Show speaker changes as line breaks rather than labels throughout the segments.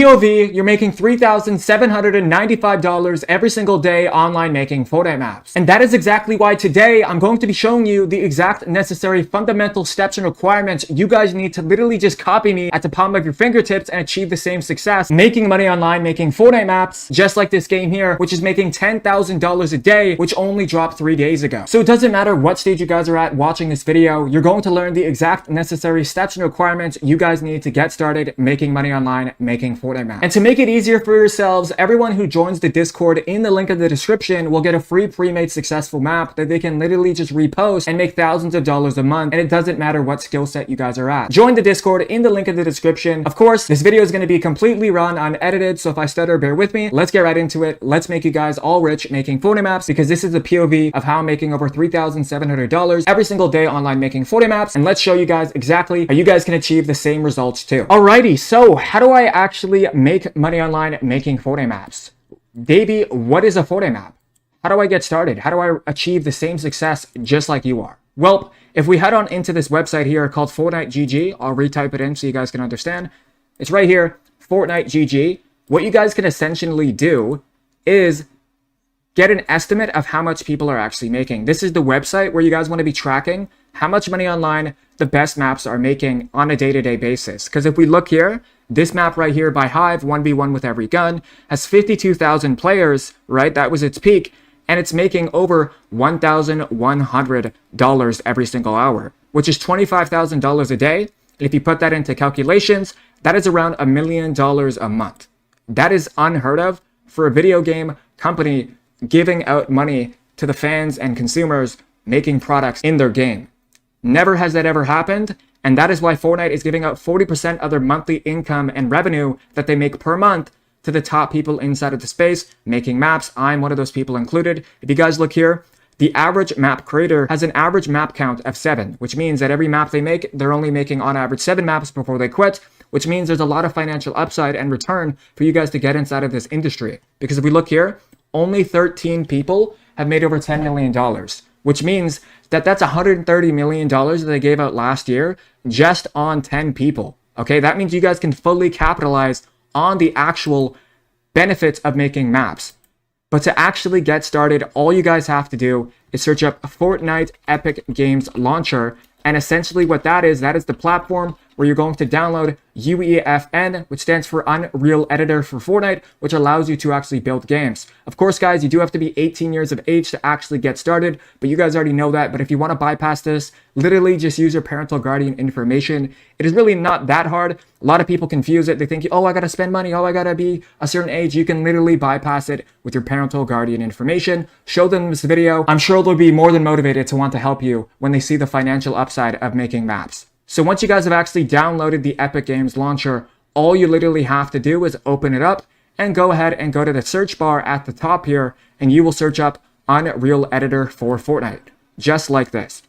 POV, you're making $3,795 every single day online making Fortnite maps. And that is exactly why today I'm going to be showing you the exact necessary fundamental steps and requirements you guys need to literally just copy me at the palm of your fingertips and achieve the same success making money online making Fortnite maps, just like this game here, which is making $10,000 a day, which only dropped 3 days ago. So it doesn't matter what stage you guys are at watching this video, you're going to learn the exact necessary steps and requirements you guys need to get started making money online making Fortnite maps. And to make it easier for yourselves, everyone who joins the Discord in the link in the description will get a free pre-made successful map that they can literally just repost and make thousands of dollars a month, and it doesn't matter what skill set you guys are at. Join the Discord in the link in the description. Of course, this video is going to be completely run unedited, so if I stutter, bear with me. Let's get right into it. Let's make you guys all rich making Fortnite maps, because this is the POV of how I'm making over $3,700 every single day online making Fortnite maps, and let's show you guys exactly how you guys can achieve the same results too. Alrighty, so how do I actually make money online making Fortnite maps? Davey, what is a Fortnite map? How do I get started? How do I achieve the same success just like you are? Well, if we head on into this website here called Fortnite GG, I'll retype it in so you guys can understand. It's right here, Fortnite GG. What you guys can essentially do is get an estimate of how much people are actually making. This is the website where you guys want to be tracking how much money online the best maps are making on a day-to-day basis. Because if we look here, this map right here by Hive, 1v1 with every gun, has 52,000 players, right? That was its peak. And it's making over $1,100 every single hour, which is $25,000 a day. And if you put that into calculations, that is around $1 million a month. That is unheard of for a video game company giving out money to the fans and consumers making products in their game. Never has that ever happened, and that is why Fortnite is giving out 40% of their monthly income and revenue that they make per month to the top people inside of the space making maps. I'm one of those people included. If you guys look here, the average map creator has an average map count of 7, which means that every map they make, they're only making on average 7 maps before they quit, which means there's a lot of financial upside and return for you guys to get inside of this industry. Because if we look here, only 13 people have made over $10 million, which means that that's $130 million that they gave out last year just on 10 people. Okay, that means you guys can fully capitalize on the actual benefits of making maps. But to actually get started, all you guys have to do is search up Fortnite Epic Games Launcher. And essentially what that is the platform where you're going to download UEFN, which stands for Unreal Editor for Fortnite, which allows you to actually build games. Of course, guys, you do have to be 18 years of age to actually get started, but you guys already know that. But if you want to bypass this, literally just use your parental guardian information. It is really not that hard. A lot of people confuse it. They think, oh, I got to spend money. Oh, I got to be a certain age. You can literally bypass it with your parental guardian information. Show them this video. I'm sure they'll be more than motivated to want to help you when they see the financial upside of making maps. So once you guys have actually downloaded the Epic Games Launcher, all you literally have to do is open it up and go ahead and go to the search bar at the top here, and you will search up Unreal Editor for Fortnite, just like this.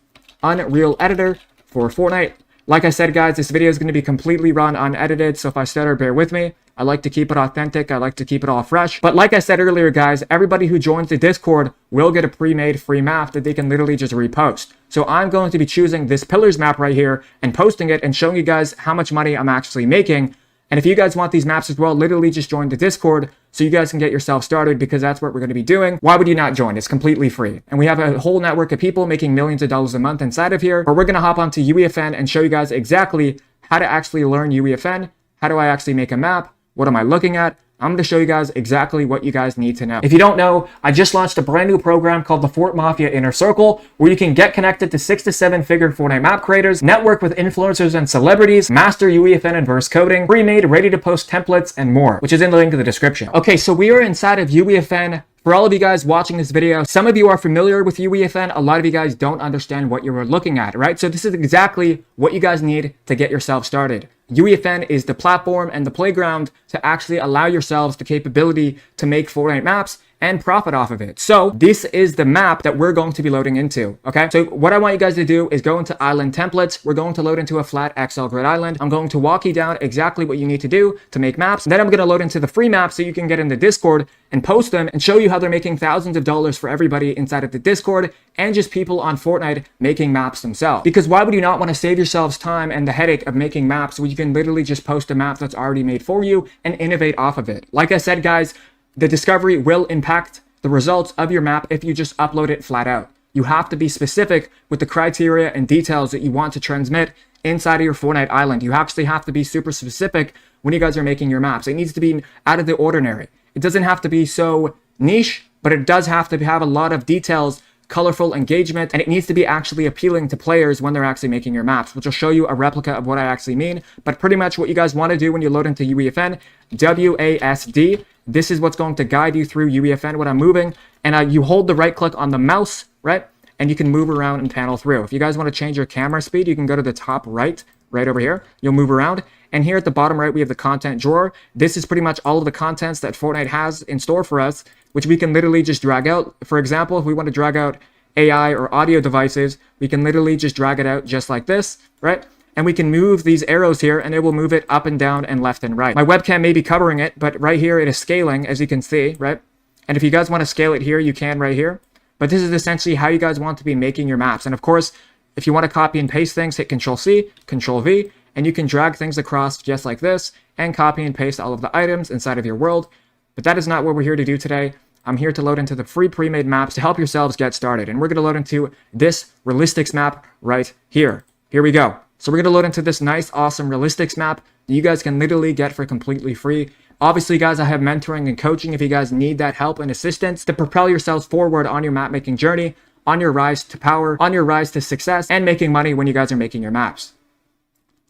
Unreal Editor for Fortnite. Like I said, guys, this video is going to be completely run unedited, so if I stutter, bear with me. I like to keep it authentic. I like to keep it all fresh. But like I said earlier, guys, everybody who joins the Discord will get a pre-made free map that they can literally just repost. So I'm going to be choosing this Pillars map right here and posting it and showing you guys how much money I'm actually making. And if you guys want these maps as well, literally just join the Discord so you guys can get yourself started, because that's what we're going to be doing. Why would you not join? It's completely free. And we have a whole network of people making millions of dollars a month inside of here, where we're going to hop onto UEFN and show you guys exactly how to actually learn UEFN. How do I actually make a map? What am I looking at? I'm going to show you guys exactly what you guys need to know. If you don't know, I just launched a brand new program called the Fort Mafia Inner Circle, where you can get connected to 6 to 7 figure Fortnite map creators, network with influencers and celebrities, master UEFN and verse coding, pre-made, ready to post templates, and more, which is in the link in the description. Okay, so we are inside of UEFN. For all of you guys watching this video, some of you are familiar with UEFN. A lot of you guys don't understand what you're looking at, right? So this is exactly what you guys need to get yourself started. UEFN is the platform and the playground to actually allow yourselves the capability to make Fortnite maps and profit off of it. So this is the map that we're going to be loading into, okay? So what I want you guys to do is go into island templates. We're going to load into a flat Excel grid island. I'm going to walk you down exactly what you need to do to make maps. And then I'm going to load into the free maps so you can get in the Discord and post them and show you how they're making thousands of dollars for everybody inside of the Discord and just people on Fortnite making maps themselves. Because why would you not want to save yourselves time and the headache of making maps where you can literally just post a map that's already made for you and innovate off of it? Like I said, guys, the discovery will impact the results of your map if you just upload it flat out. You have to be specific with the criteria and details that you want to transmit inside of your Fortnite island. You actually have to be super specific when you guys are making your maps. It needs to be out of the ordinary. It doesn't have to be so niche, but it does have to have a lot of details, colorful engagement, and it needs to be actually appealing to players when they're actually making your maps, which will show you a replica of what I actually mean. But pretty much what you guys want to do when you load into UEFN, WASD, this is what's going to guide you through UEFN when I'm moving. And you hold the right click on the mouse, right? And you can move around and panel through. If you guys want to change your camera speed, you can go to the top right over here. You'll move around. And here at the bottom right, we have the content drawer. This is pretty much all of the contents that Fortnite has in store for us, which we can literally just drag out. For example, if we want to drag out AI or audio devices, we can literally just drag it out just like this, right? And we can move these arrows here and it will move it up and down and left and right. My webcam may be covering it, but right here it is scaling, as you can see, right? And if you guys want to scale it here, you can right here. But this is essentially how you guys want to be making your maps. And of course, if you want to copy and paste things, hit Control-C, Control-V, and you can drag things across just like this and copy and paste all of the items inside of your world. But that is not what we're here to do today. I'm here to load into the free pre-made maps to help yourselves get started. And we're going to load into this realistics map right here. Here we go. So we're going to load into this nice, awesome realistics map that you guys can literally get for completely free. Obviously, guys, I have mentoring and coaching if you guys need that help and assistance to propel yourselves forward on your map making journey, on your rise to power, on your rise to success, and making money when you guys are making your maps.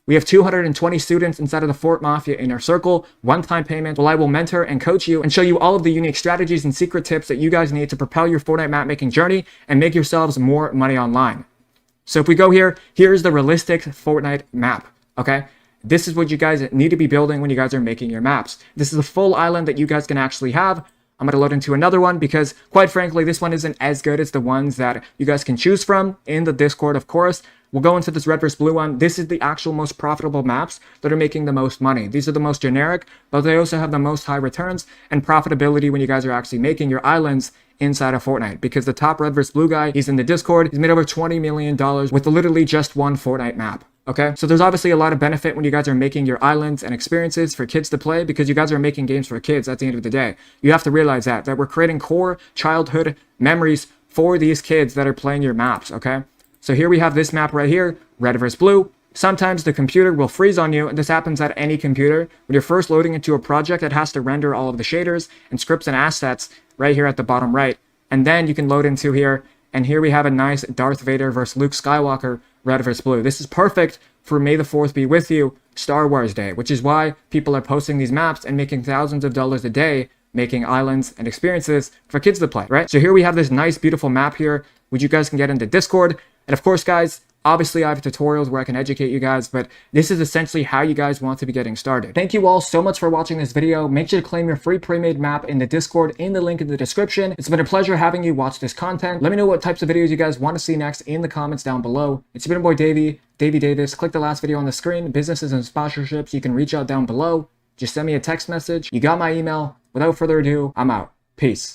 We have 220 students inside of the Fort Mafia Inner Circle, one-time payment, while I will mentor and coach you and show you all of the unique strategies and secret tips that you guys need to propel your Fortnite map making journey and make yourselves more money online. So if we go here, here's the realistic Fortnite map, okay? This is what you guys need to be building when you guys are making your maps. This is a full island that you guys can actually have. I'm going to load into another one because, quite frankly, this one isn't as good as the ones that you guys can choose from in the Discord, of course. We'll go into this red versus blue one. This is the actual most profitable maps that are making the most money. These are the most generic, but they also have the most high returns and profitability when you guys are actually making your islands inside of Fortnite. Because the top red versus blue guy, he's in the Discord. He's made over $20 million with literally just one Fortnite map. Okay, so there's obviously a lot of benefit when you guys are making your islands and experiences for kids to play because you guys are making games for kids at the end of the day. You have to realize that we're creating core childhood memories for these kids that are playing your maps, okay? So here we have this map right here, red versus blue. Sometimes the computer will freeze on you, and this happens at any computer. When you're first loading into a project, it has to render all of the shaders and scripts and assets right here at the bottom right. And then you can load into here, and here we have a nice Darth Vader versus Luke Skywalker red versus blue. This is perfect for May the 4th be with you Star Wars Day, which is why people are posting these maps and making thousands of dollars a day making islands and experiences for kids to play, right? So here we have this nice, beautiful map here, which you guys can get into Discord. And of course, guys, obviously I have tutorials where I can educate you guys, but this is essentially how you guys want to be getting started. Thank you all so much for watching this video. Make sure to claim your free pre-made map in the Discord in the link in the description. It's been a pleasure having you watch this content. Let me know what types of videos you guys want to see next in the comments down below. It's been your boy Davey Davis. Click the last video on the screen. Businesses and sponsorships, you can reach out down below. Just send me a text message. You got my email. Without further ado, I'm out. Peace.